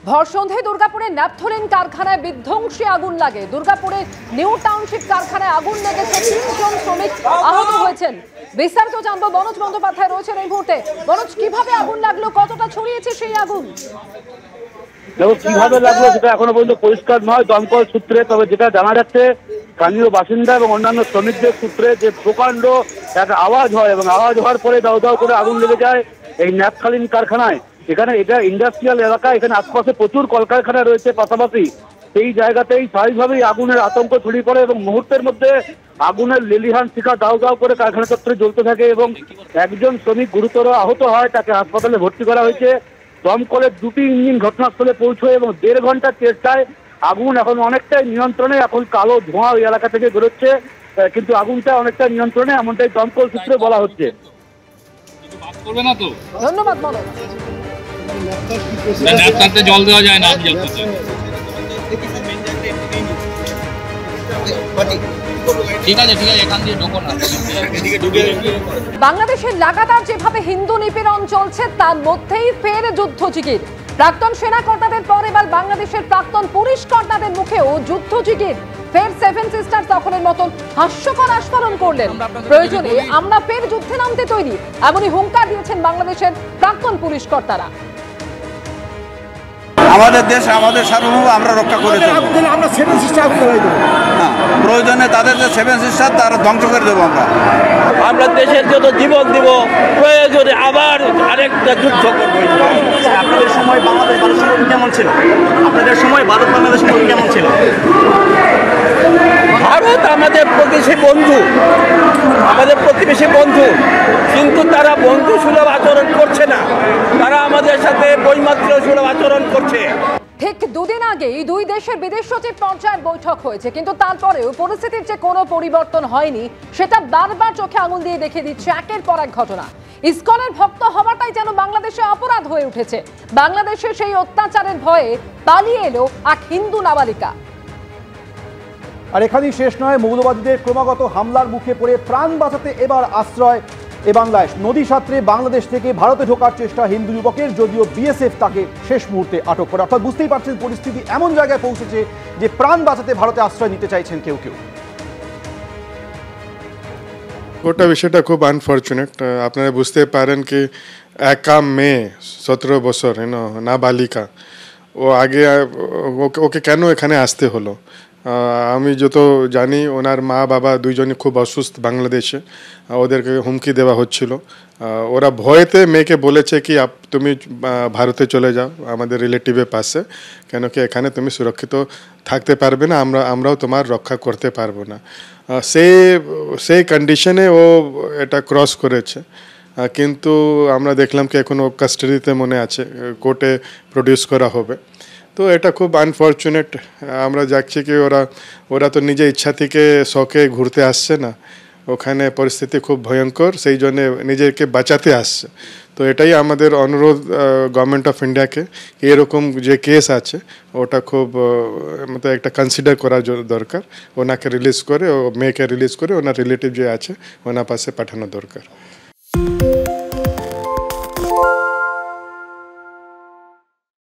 ভর সন্ধ্যায় দুর্গাপুরের ন্যাপথলিন কারখানায় বিধ্বংসী আগুন লাগে। দুর্গাপুরের নিউ টাউনশিপ কারখানায় আগুন লেগেছে, 3 জন শ্রমিক আহত হয়েছেন। বিস্তারিত জানবো, মনোজ বন্দ্যোপাধ্যায় রয়েছেন এই মুহূর্তে। মনোজ, কিভাবে আগুন লাগলো, কতটা ছড়িয়েছে সেই আগুন? দেখো, কিভাবে লাগলো সেটা এখনো পর্যন্ত পরিষ্কার নয় দমকল সূত্রে। তবে যেটা জানা যাচ্ছে, স্থানীয় বাসিন্দা এবং অন্যান্য শ্রমিকদের সূত্রে, যে প্রকাণ্ড একটা আওয়াজ হয় এবং আওয়াজ হওয়ার পরে দাউ দাউ করে আগুন লেগে যায় এই ন্যাপথলিন কারখানায়। এখানে এটা ইন্ডাস্ট্রিয়াল এলাকা, এখানে আশপাশে প্রচুর কলকারখানা রয়েছে পাশাপাশি। সেই জায়গাতেই স্বাভাবিকভাবেই আগুনের আতঙ্ক ছড়িয়ে পড়ে এবং মুহূর্তের মধ্যে আগুনের লেলিহান শিখা দাউ দাউ করে কারখানা চত্বরে জ্বলতে থাকে এবং একজন শ্রমিক গুরুতর আহত হয়, তাকে হাসপাতালে ভর্তি করা হয়েছে। দমকলের 2টি ইঞ্জিন ঘটনাস্থলে পৌঁছয় এবং 1.5 ঘন্টার চেষ্টায় আগুন এখন অনেকটাই নিয়ন্ত্রণে। এখন কালো ধোঁয়া ওই এলাকা থেকে বেরোচ্ছে, কিন্তু আগুনটা অনেকটা নিয়ন্ত্রণে, এমনটাই দমকল সূত্রে বলা হচ্ছে। ধন্যবাদ মনোজ। জল দেওয়া যায় না। বাংলাদেশের লাগাতার যেভাবে হিন্দু নিপীড়ন চলছে, তার মধ্যেই ফের যুদ্ধজিগির। প্রাক্তন সেনা কর্তাদের পর এবার বাংলাদেশের প্রাক্তন পুলিশ কর্তাদের মুখেও যুদ্ধজিগির। ফের 7 সিস্টার দখলের মতন হাস্যকর আস্ফালন করলেন। প্রয়োজনে আমরা ফের যুদ্ধে নামতে তৈরি, এমনই হুঙ্কার দিয়েছেন বাংলাদেশের প্রাক্তন পুলিশ কর্তারা। আমাদের দেশ, আমাদের সার্বভৌম আমরা রক্ষা করে চলবো। আমরা 7 সিস্টার প্রয়োজনে তাদের যে 7 সিস্টার তারা ধ্বংস করে দেবো। আমরা দেশের জন্য জীবন দিব, প্রয়োজনে আবার আরেকটা যুদ্ধ করবো। আপনাদের সময় বাংলাদেশ ভারত সম্পর্ক কেমন ছিল? আপনাদের সময় ভারত বাংলাদেশ সম্পর্ক কেমন ছিল? ভারত আমাদের প্রতিবেশী বন্ধু, আমাদের প্রতিবেশী বন্ধু, কিন্তু তারা বন্ধু সুলভ আচরণ করছে না, তারা আমাদের সাথে বৈমাত্র সুলভ আচরণ করছে। ঠিক 2 দিন আগেই 2 দেশের বিদেশ সচিব পর্যায়ের বৈঠক হয়েছে, কিন্তু তারপরেও পরিস্থিতির যে কোনো পরিবর্তন হয়নি, সেটা বারবার চোখে আঙুল দিয়ে দেখে দিচ্ছে একের পর এক ঘটনা। ইসকনের ভক্ত হওয়াটাই যেন বাংলাদেশে অপরাধ হয়ে উঠেছে। বাংলাদেশে সেই অত্যাচারের ভয়ে পালিয়ে এলো এক হিন্দু নাবালিকা। আর এখানেই শেষ নয়, মৌলবাদীদের ক্রমাগত হামলার মুখে পড়ে প্রাণ বাঁচাতে এবার আশ্রয় বাংলাদেশ। নদী সাঁতরে বাংলাদেশ থেকে ভারতে ঢোকার চেষ্টা হিন্দু যুবকের, যদিও বিএসএফ তাকে শেষ মুহূর্তে আটক করে। অর্থাৎ বুঝতেই পারছেন পরিস্থিতি এমন জায়গায় পৌঁছেছে যে প্রাণ বাঁচাতে ভারতে আশ্রয় নিতে চাইছেন কেউ কেউ। গোটা বিষয়টা খুব আনফর্চুনেট। আপনারা বুঝতে পারেন কি একা মেয়ে 17 বছর নাবালিকা, ও আগে ওকে কেন এখানে আসতে হলো? আমি যত জানি ওনার মা বাবা দুইজনই খুব অসুস্থ বাংলাদেশে, ওদেরকে হুমকি দেওয়া হচ্ছিল। ওরা ভয়েতে মেয়েকে বলেছে কি তুমি ভারতে চলে যাও আমাদের রিলেটিভের পাশে, কেন কি এখানে তুমি সুরক্ষিত থাকতে পারবে না, আমরাও তোমার রক্ষা করতে পারবো না। সেই কন্ডিশনে ও এটা ক্রস করেছে, কিন্তু আমরা দেখলাম কি এখন ও কাস্টাডিতে মনে আছে, কোর্টে প্রডিউস করা হবে। তো এটা খুব আনফর্চুনেট। আমরা যাচ্ছি কি ওরা তো নিজে ইচ্ছা থেকে শখে ঘুরতে আসছে না, ওখানে পরিস্থিতি খুব ভয়ঙ্কর, সেই জন্যে নিজেকে বাঁচাতে আসছে। তো এটাই আমাদের অনুরোধ গভর্নমেন্ট অফ ইন্ডিয়াকে, এরকম যে কেস আছে ওটা খুব একটা কনসিডার করা দরকার। ওনাকে রিলিজ করে, ও মেয়েকে রিলিজ করে ওনার রিলেটিভ যে আছে ওনার পাশে পাঠানো দরকার।